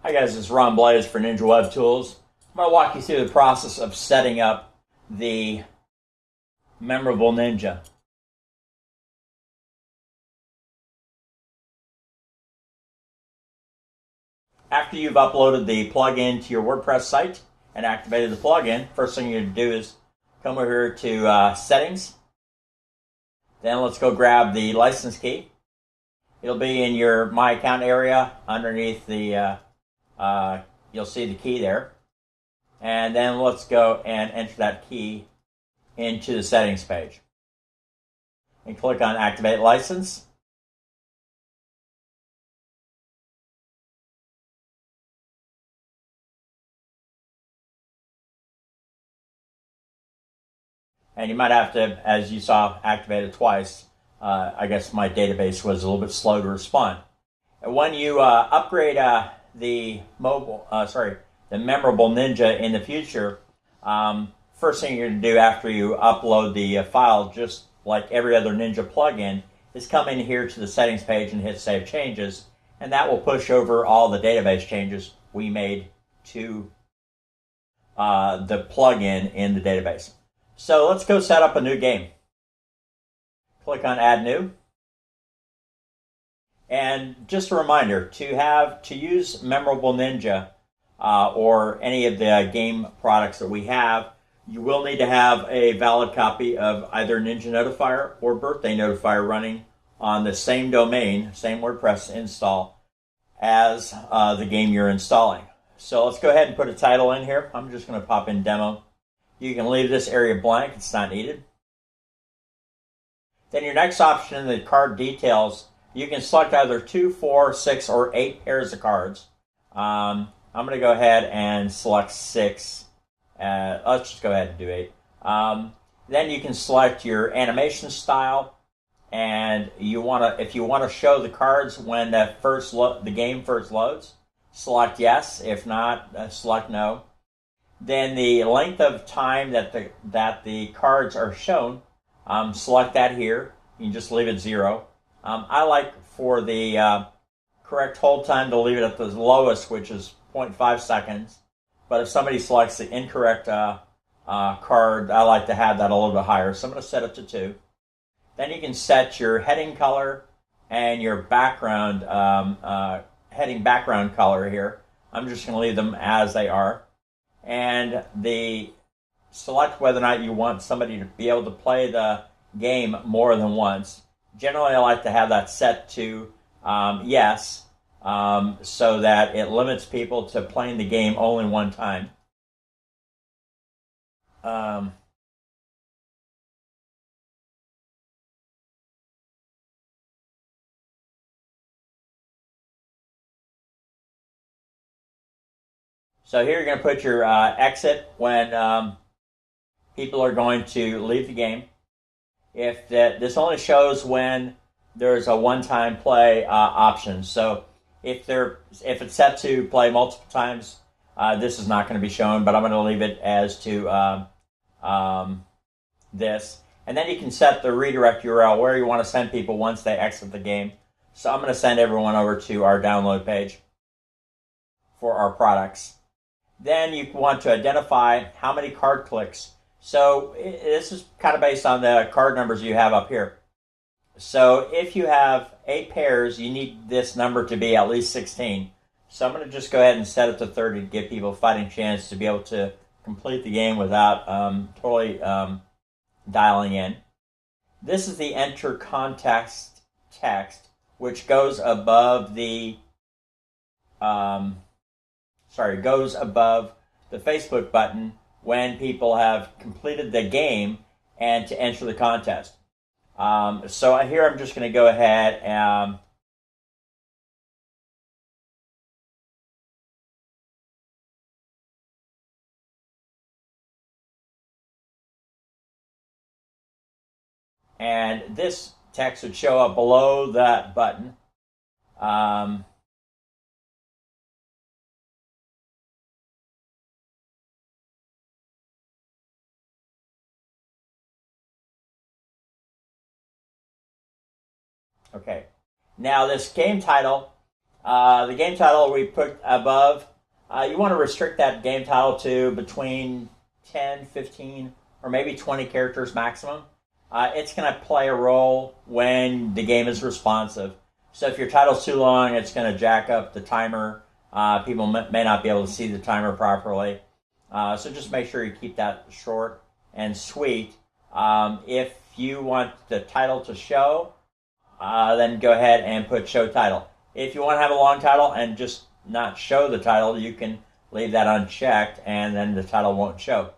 Hi guys, it's Ron Blaze for Ninja Web Tools. I'm going to walk you through the process of setting up the Memorable Ninja. After you've uploaded the plugin to your WordPress site and activated the plugin, first thing you're going to do is come over here to Settings. Then let's go grab the license key. It'll be in your My Account area underneath the you'll see the key there. And then let's go and enter that key into the settings page. And click on Activate License. And you might have to, as you saw, activate it twice. I guess my database was a little bit slow to respond. And when you upgrade the Memorable Ninja in the future, first thing you're going to do after you upload the file, just like every other Ninja plugin, is come in here to the settings page and hit Save Changes, and that will push over all the database changes we made to the plugin in the database. So let's go set up a new game. Click on Add New. And just a reminder, to use Memorable Ninja or any of the game products that we have, you will need to have a valid copy of either Ninja Notifier or Birthday Notifier running on the same domain, same WordPress install as the game you're installing. So let's go ahead and put a title in here. I'm just going to pop in Demo. You can leave this area blank, it's not needed. Then your next option in the card details, you can select either 2, 4, 6, or 8 pairs of cards. I'm going to go ahead and select 6. Let's just go ahead and do 8. Then you can select your animation style, and if you want to show the cards when the game first loads, select yes. If not, select no. Then the length of time that the cards are shown, select that here. You can just leave it 0. I like for the correct hold time to leave it at the lowest, which is 0.5 seconds. But if somebody selects the incorrect card, I like to have that a little bit higher. So I'm going to set it to 2. Then you can set your heading color and your background heading background color here. I'm just going to leave them as they are. And select whether or not you want somebody to be able to play the game more than once. Generally, I like to have that set to yes, so that it limits people to playing the game only one time. So here you're going to put your exit when people are going to leave the game. This only shows when there's a one-time play option. So if it's set to play multiple times, this is not going to be shown, but I'm going to leave it as to this. And then you can set the redirect URL where you want to send people once they exit the game. So I'm going to send everyone over to our download page for our products. Then you want to identify how many card clicks. So this is kind of based on the card numbers you have up here. So if you have 8 pairs, you need this number to be at least 16. So I'm going to just go ahead and set it to 30 to give people a fighting chance to be able to complete the game without totally dialing in. This is the enter context text, which goes above the goes above the Facebook button when people have completed the game and to enter the contest. So here I'm just going to go ahead and this text would show up below that button. Okay, now this game title, The game title we put above, you want to restrict that game title to between 10, 15, or maybe 20 characters maximum. It's going to play a role when the game is responsive. So if your title's too long, it's going to jack up the timer. People may not be able to see the timer properly. So just make sure you keep that short and sweet. If you want the title to show, then go ahead and put show title. If you want to have a long title and just not show the title, you can leave that unchecked and then the title won't show.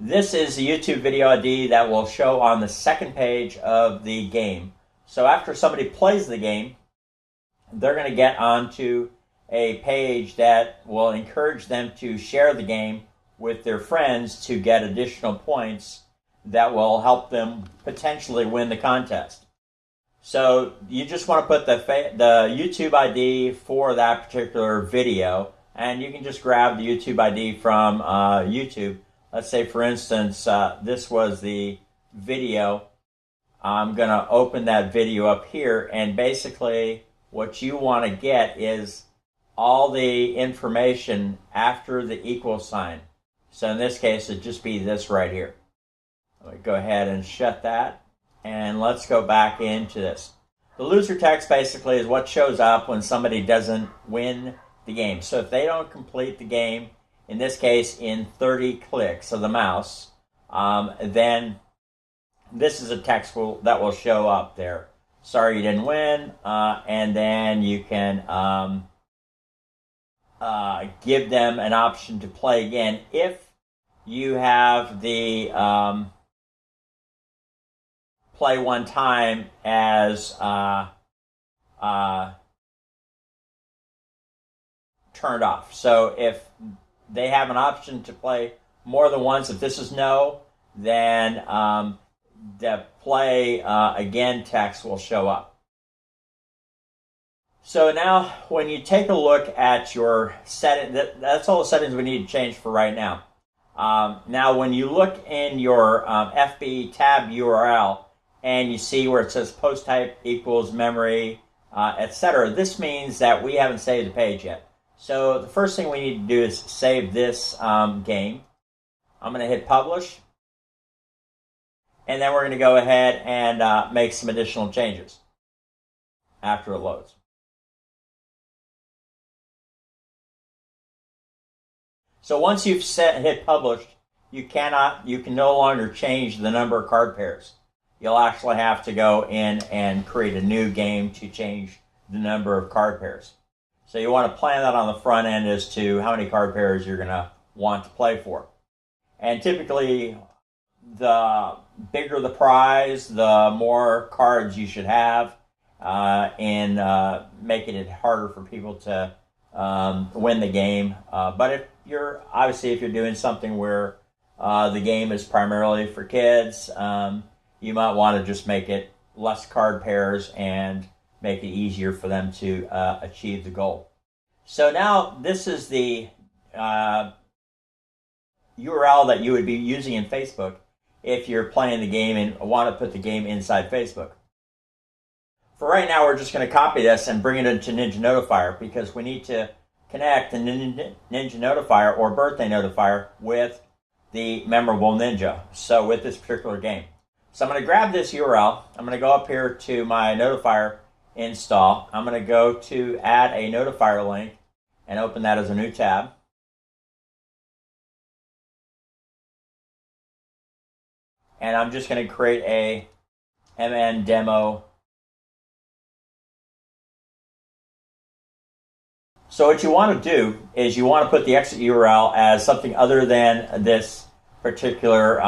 This is the YouTube video ID that will show on the second page of the game. So after somebody plays the game, they're going to get onto a page that will encourage them to share the game with their friends to get additional points that will help them potentially win the contest. So you just want to put the YouTube ID for that particular video, and you can just grab the YouTube ID from YouTube. Let's say, for instance, this was the video. I'm going to open that video up here, and basically what you want to get is all the information after the equal sign. So in this case, it'd just be this right here. Let me go ahead and shut that, and let's go back into this. The loser text basically is what shows up when somebody doesn't win the game. So if they don't complete the game, in this case in 30 clicks of the mouse, then this is a text that will show up there. Sorry you didn't win, and then you can give them an option to play again if you have the play one time as turned off. So if they have an option to play more than once, if this is no, then the play again text will show up. So now when you take a look at your setting, that's all the settings we need to change for right now. Now when you look in your FB tab URL and you see where it says post type equals memory, etc., this means that we haven't saved the page yet. So the first thing we need to do is save this game. I'm going to hit publish, and then we're going to go ahead and make some additional changes after it loads. So once you've hit publish, you can no longer change the number of card pairs. You'll actually have to go in and create a new game to change the number of card pairs. So you want to plan that on the front end as to how many card pairs you're going to want to play for. And typically, the bigger the prize, the more cards you should have, and making it harder for people to win the game. But if you're doing something where the game is primarily for kids, you might want to just make it less card pairs and make it easier for them to achieve the goal. So now this is the URL that you would be using in Facebook if you're playing the game and want to put the game inside Facebook. For right now, we're just going to copy this and bring it into Ninja Notifier because we need to connect the Ninja Notifier or Birthday Notifier with the Memorable Ninja, so with this particular game. So I'm going to grab this URL. I'm going to go up here to my Notifier install. I'm going to go to add a Notifier link and open that as a new tab. And I'm just going to create a MN demo. So what you want to do is you want to put the exit URL as something other than this particular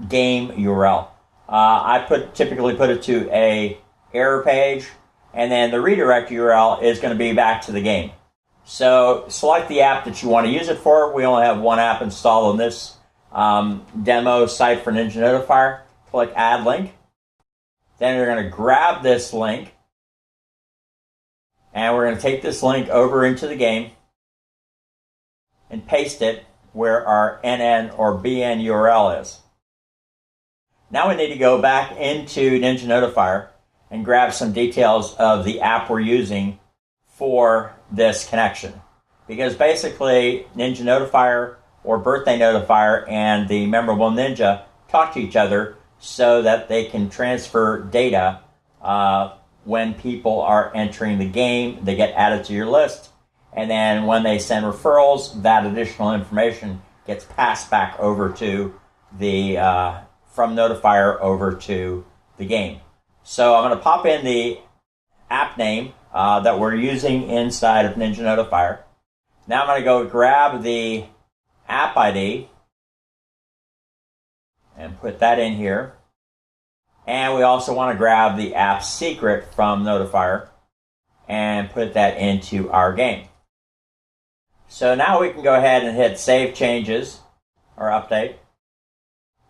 game URL. I typically put it to a error page, and then the redirect URL is going to be back to the game. So select the app that you want to use it for. We only have one app installed on this demo site for Ninja Notifier. Click Add Link. Then you're going to grab this link, and we're going to take this link over into the game and paste it where our NN or BN URL is. Now we need to go back into Ninja Notifier and grab some details of the app we're using for this connection. Because basically, Ninja Notifier or Birthday Notifier and the Memorable Ninja talk to each other so that they can transfer data when people are entering the game. They get added to your list, and then when they send referrals, that additional information gets passed back over to the from Notifier over to the game. So I'm going to pop in the app name that we're using inside of Ninja Notifier. Now I'm going to go grab the app ID and put that in here. And we also want to grab the app secret from Notifier and put that into our game. So now we can go ahead and hit Save Changes or Update.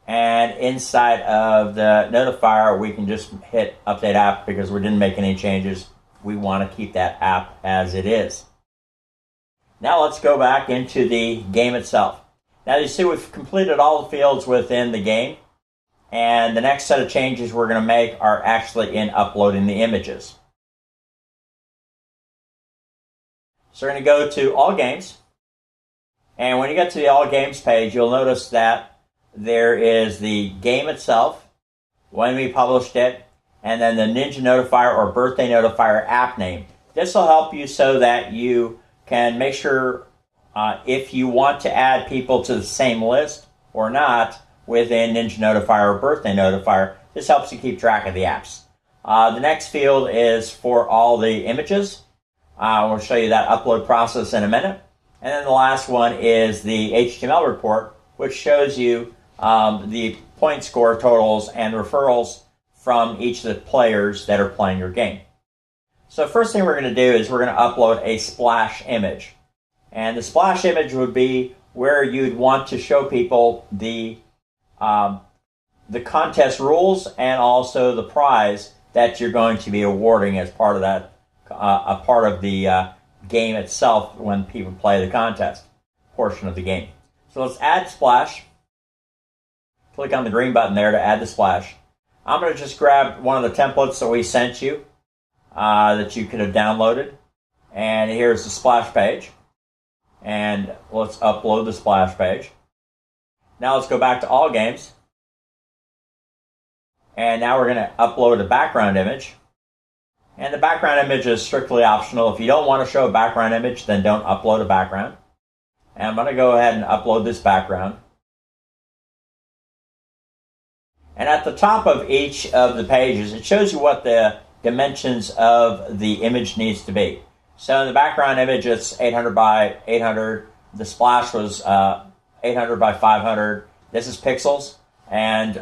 And inside of the Notifier, we can just hit Update App because we didn't make any changes. We want to keep that app as it is. Now let's go back into the game itself. Now you see we've completed all the fields within the game. And the next set of changes we're going to make are actually in uploading the images. So we're going to go to All Games. And when you get to the All Games page, you'll notice that there is the game itself, when we published it, and then the Ninja Notifier or Birthday Notifier app name. This will help you so that you can make sure if you want to add people to the same list or not within Ninja Notifier or Birthday Notifier. This helps you keep track of the apps. The next field is for all the images. We'll show you that upload process in a minute. And then the last one is the HTML report, which shows you the point score totals and referrals from each of the players that are playing your game. So first thing we're going to do is we're going to upload a splash image. And the splash image would be where you'd want to show people the contest rules and also the prize that you're going to be awarding as part of that, a part of the game itself when people play the contest portion of the game. So let's add splash. Click on the green button there to add the splash. I'm going to just grab one of the templates that we sent you that you could have downloaded. And here's the splash page. And let's upload the splash page. Now let's go back to All Games. And now we're going to upload a background image. And the background image is strictly optional. If you don't want to show a background image, then don't upload a background. And I'm going to go ahead and upload this background. And at the top of each of the pages, it shows you what the dimensions of the image needs to be. So in the background image, it's 800 by 800. The splash was 800 by 500. This is pixels. And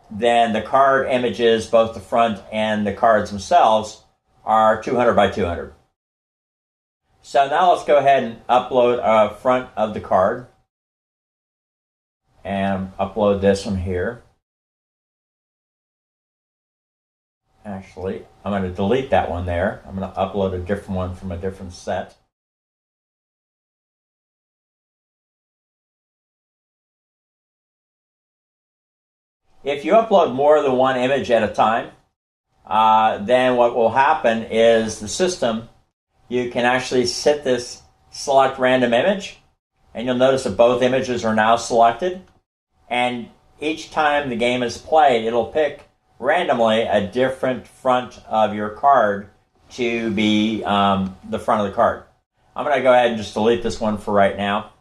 then the card images, both the front and the cards themselves, are 200 by 200. So now let's go ahead and upload a front of the card. And upload this one here. Actually, I'm going to delete that one there. I'm going to upload a different one from a different set. If you upload more than one image at a time, then what will happen is the system, you can actually set this select random image, and you'll notice that both images are now selected. And each time the game is played, it'll pick randomly a different front of your card to be the front of the card. I'm going to go ahead and just delete this one for right now.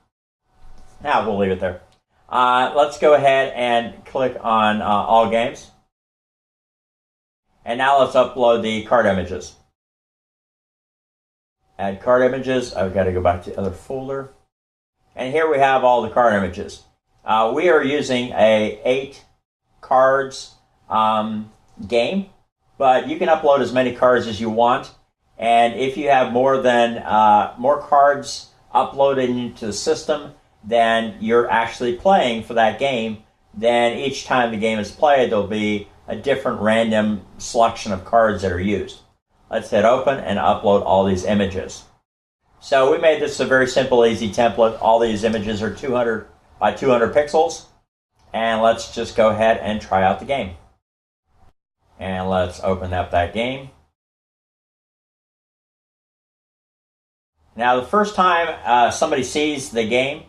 Now we'll leave it there. Let's go ahead and click on All Games. And now let's upload the card images. Add card images. I've got to go back to the other folder. And here we have all the card images. We are using a 8 cards game, but you can upload as many cards as you want. And if you have more cards uploaded into the system than you're actually playing for that game, then each time the game is played, there'll be a different random selection of cards that are used. Let's hit open and upload all these images. So we made this a very simple, easy template. All these images are 200 by 200 pixels. And let's just go ahead and try out the game. And let's open up that game. Now, the first time somebody sees the game,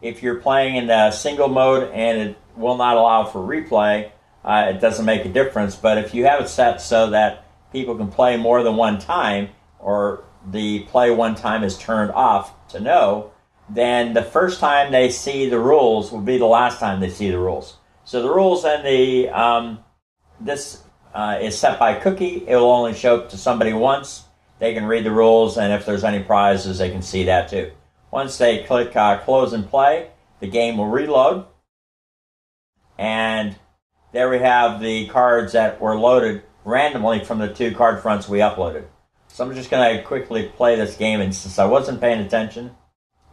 if you're playing in the single mode and it will not allow for replay, it doesn't make a difference. But if you have it set so that people can play more than one time, or the play one time is turned off to no, then the first time they see the rules will be the last time they see the rules. So the rules and this is set by cookie. It will only show up to somebody once. They can read the rules, and if there's any prizes, they can see that too. Once they click close and play, the game will reload. And there we have the cards that were loaded randomly from the 2 card fronts we uploaded. So I'm just going to quickly play this game, and since I wasn't paying attention,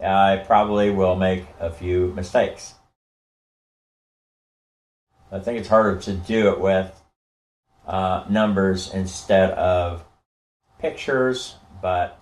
I probably will make a few mistakes. I think it's harder to do it with numbers instead of pictures, but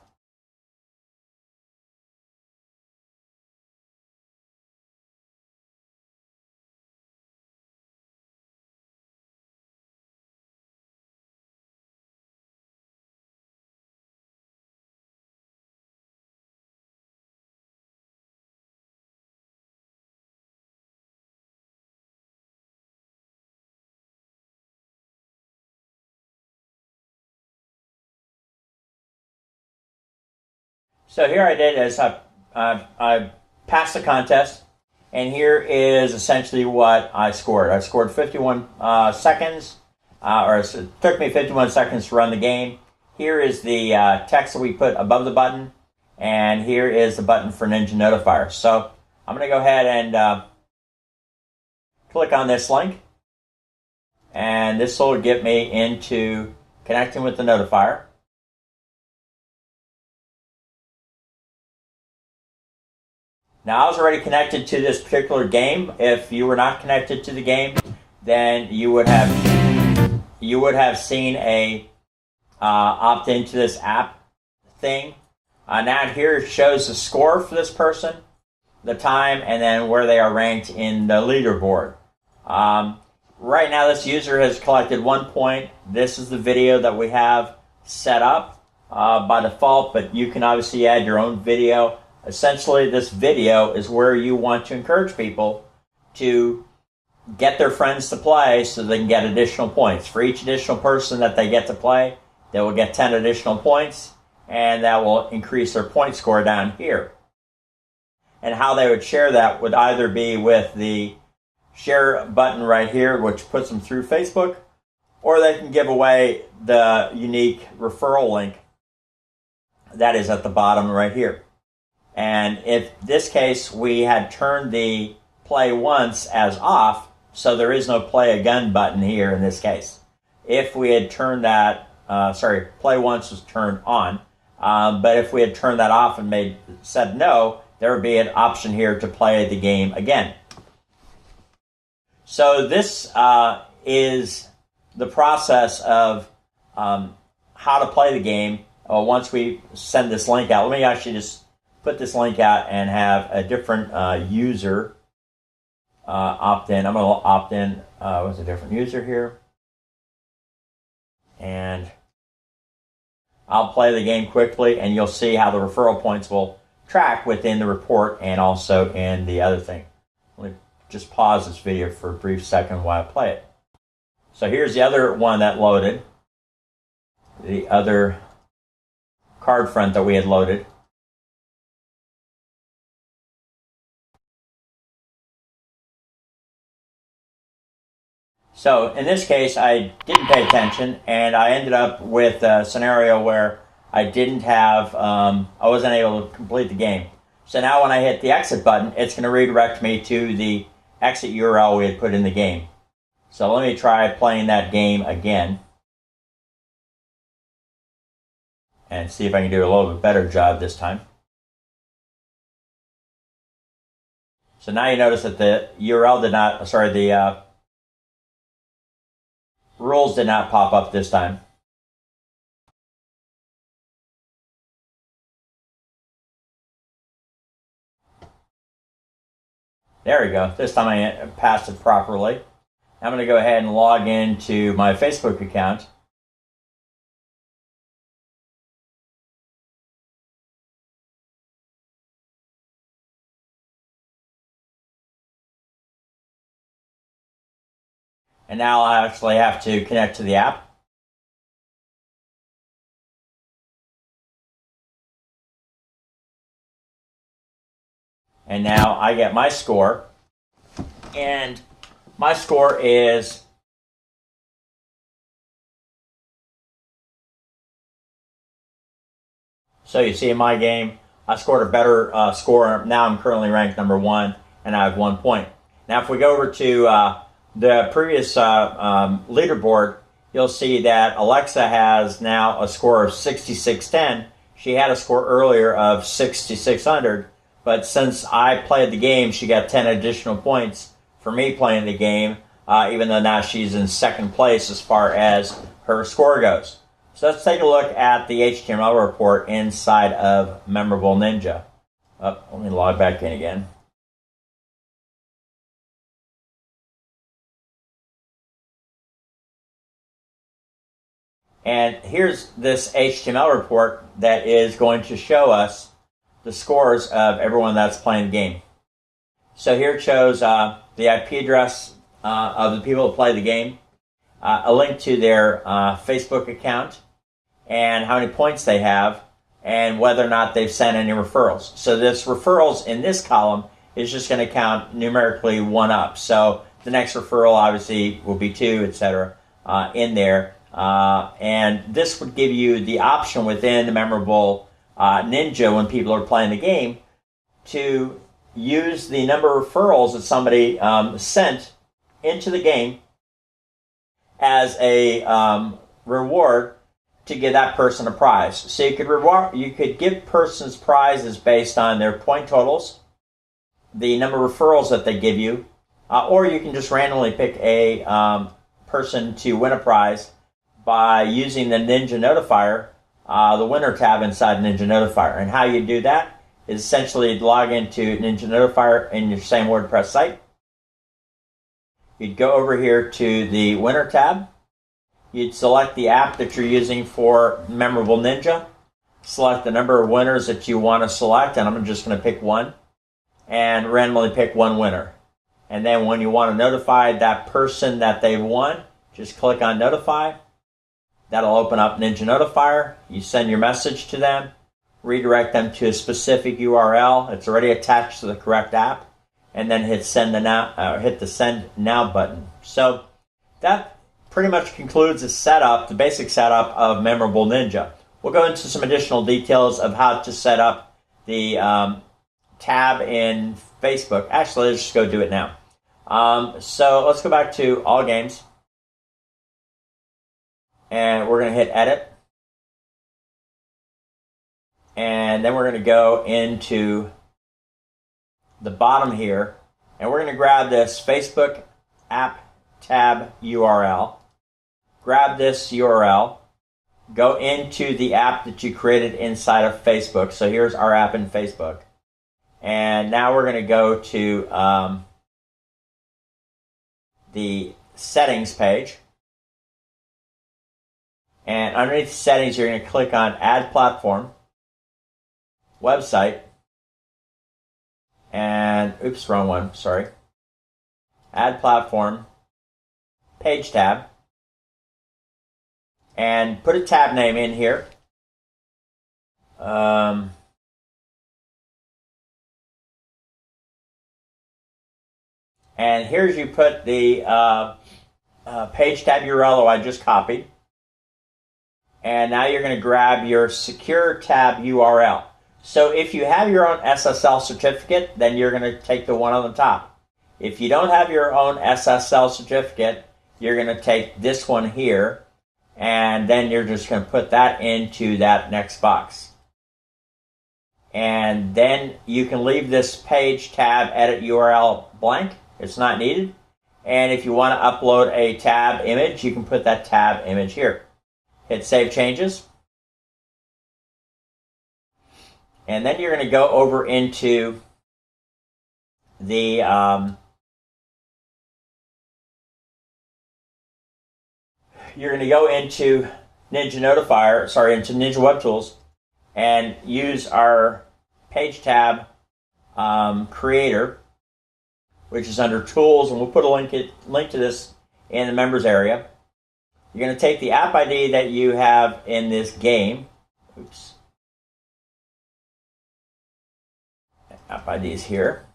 so here I did is I passed the contest, and here is essentially what I scored. I scored 51 seconds, or it took me 51 seconds to run the game. Here is the text that we put above the button, and here is the button for Ninja Notifier. So I'm going to go ahead and click on this link, and this will get me into connecting with the notifier. Now, I was already connected to this particular game. If you were not connected to the game, then you would have seen a opt into this app thing. Now here it shows the score for this person, the time, and then where they are ranked in the leaderboard. Right now, this user has collected 1 point. This is the video that we have set up by default, but you can obviously add your own video. Essentially, this video is where you want to encourage people to get their friends to play so they can get additional points. For each additional person that they get to play, they will get 10 additional points, and that will increase their point score down here. And how they would share that would either be with the share button right here, which puts them through Facebook, or they can give away the unique referral link that is at the bottom right here. And in this case, we had turned the play once as off, so there is no play again button here in this case. If we had turned that, play once was turned on, but if we had turned that off and said no, there would be an option here to play the game again. So this is the process of how to play the game once we send this link out. Let me actually just put this link out and have a different user opt in. I'm going to opt in with a different user here. And I'll play the game quickly, and you'll see how the referral points will track within the report and also in the other thing. Let me just pause this video for a brief second while I play it. So here's the other one that loaded, the other card front that we had loaded. So in this case, I didn't pay attention, and I ended up with a scenario where I didn't have, I wasn't able to complete the game. So now when I hit the exit button, it's going to redirect me to the exit URL we had put in the game. So let me try playing that game again and see if I can do a little bit better job this time. So now you notice that the URL did not, the rules did not pop up this time. There we go. This time I passed it properly. I'm going to go ahead and log into my Facebook account. And now I actually have to connect to the app. And now I get my score. And my score is so you see in my game, I scored a better score. Now I'm currently ranked number 1, and I have 1 point. Now if we go over to the previous leaderboard, you'll see that Alexa has now a score of 6610. She had a score earlier of 6600, but since I played the game, she got 10 additional points for me playing the game, even though now she's in second place as far as her score goes. So let's take a look at the HTML report inside of Memorable Ninja. Let me log back in again. And here's this HTML report that is going to show us the scores of everyone that's playing the game. So here it shows the IP address of the people that play the game, a link to their Facebook account, and how many points they have, and whether or not they've sent any referrals. So this referrals in this column is just going to count numerically 1 up. So the next referral obviously will be 2, etc. In there. And this would give you the option within the Memorable Ninja when people are playing the game to use the number of referrals that somebody sent into the game as a reward to give that person a prize. So you could give persons prizes based on their point totals, the number of referrals that they give you, or you can just randomly pick a person to win a prize by using the Ninja Notifier, the winner tab inside Ninja Notifier. And how you do that is essentially log into Ninja Notifier in your same WordPress site. You'd go over here to the winner tab. You'd select the app that you're using for Memorable Ninja. Select the number of winners that you want to select, and I'm just going to pick 1, and randomly pick 1 winner. And then when you want to notify that person that they've won, just click on Notify. That'll open up Ninja Notifier. You send your message to them, redirect them to a specific URL. It's already attached to the correct app, and then hit the Send Now button. So that pretty much concludes the setup, the basic setup of Memorable Ninja. We'll go into some additional details of how to set up the tab in Facebook. Actually, let's just go do it now. So let's go back to All Games. And we're going to hit Edit. And then we're going to go into the bottom here. And we're going to grab this Facebook app tab URL. Grab this URL. Go into the app that you created inside of Facebook. So here's our app in Facebook. And now we're going to go to the settings page. And underneath settings, you're going to click on Add Platform, Website, and, oops, wrong one, sorry. Add Platform, Page tab, and put a tab name in here. And here's you put the page tab URL I just copied. And now you're going to grab your secure tab URL. So if you have your own SSL certificate, then you're going to take the one on the top. If you don't have your own SSL certificate, you're going to take this one here, and then you're just going to put that into that next box. And then you can leave this page tab edit URL blank. It's not needed. And if you want to upload a tab image, you can put that tab image here. Hit Save Changes. And then you're going to go over into the Ninja Notifier, into Ninja Web Tools, and use our page tab creator, which is under Tools, and we'll put a link to this in the members area. You're going to take the app ID that you have in this game. Oops. App ID is here.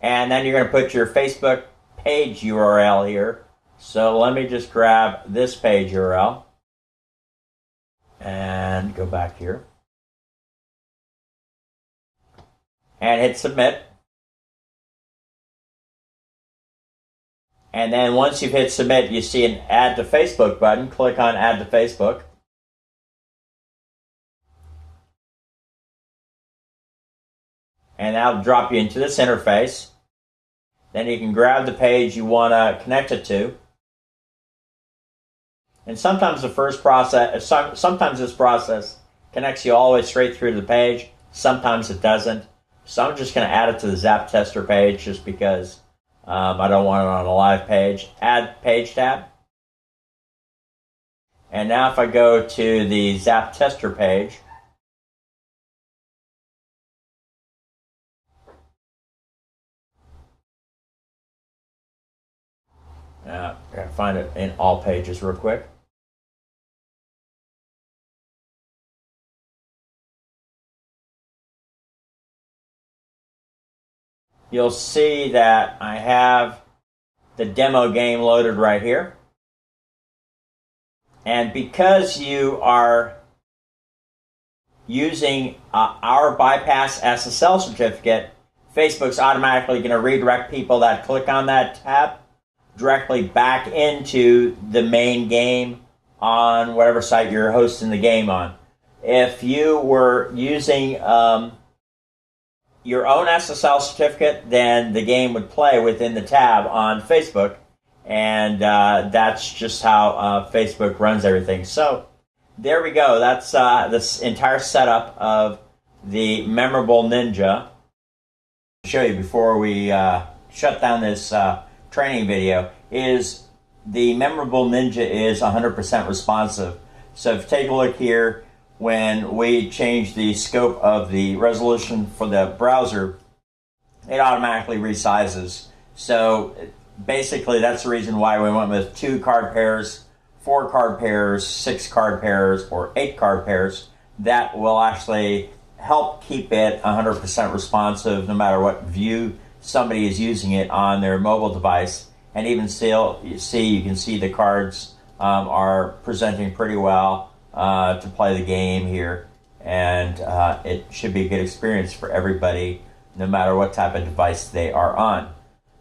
And then you're going to put your Facebook page URL here. So let me just grab this page URL and go back here and hit submit. And then once you've hit submit, you see an add to Facebook button. Click on add to Facebook. And that'll drop you into this interface. Then you can grab the page you want to connect it to. And sometimes this process connects you all the way straight through to the page. Sometimes it doesn't. So I'm just going to add it to the Zaptester page just because I don't want it on a live page. Add page tab. And now if I go to the Zaptester page, gotta find it in all pages real quick. You'll see that I have the demo game loaded right here. And because you are using our bypass SSL certificate, Facebook's automatically going to redirect people that click on that tab directly back into the main game on whatever site you're hosting the game on. If you were using your own SSL certificate, then the game would play within the tab on Facebook, and that's just how Facebook runs everything. So there we go. That's this entire setup of the Memorable Ninja. To show you before we shut down this training video is the Memorable Ninja is 100% responsive. So if you take a look here, when we change the scope of the resolution for the browser, it automatically resizes. So basically that's the reason why we went with 2 card pairs, 4 card pairs, 6 card pairs, or 8 card pairs. That will actually help keep it 100% responsive no matter what view somebody is using it on their mobile device. And even still, you can see the cards are presenting pretty well to play the game here. And it should be a good experience for everybody, no matter what type of device they are on.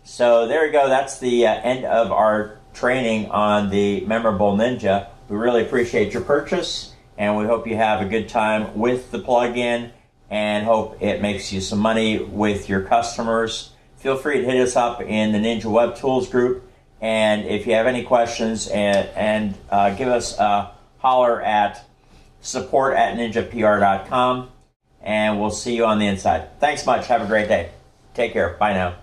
So there we go. That's the end of our training on the Memorable Ninja. We really appreciate your purchase, and we hope you have a good time with the plugin and hope it makes you some money with your customers. Feel free to hit us up in the Ninja Web Tools group, and if you have any questions, and give us a holler at support@ninjapr.com, and we'll see you on the inside. Thanks much. Have a great day. Take care. Bye now.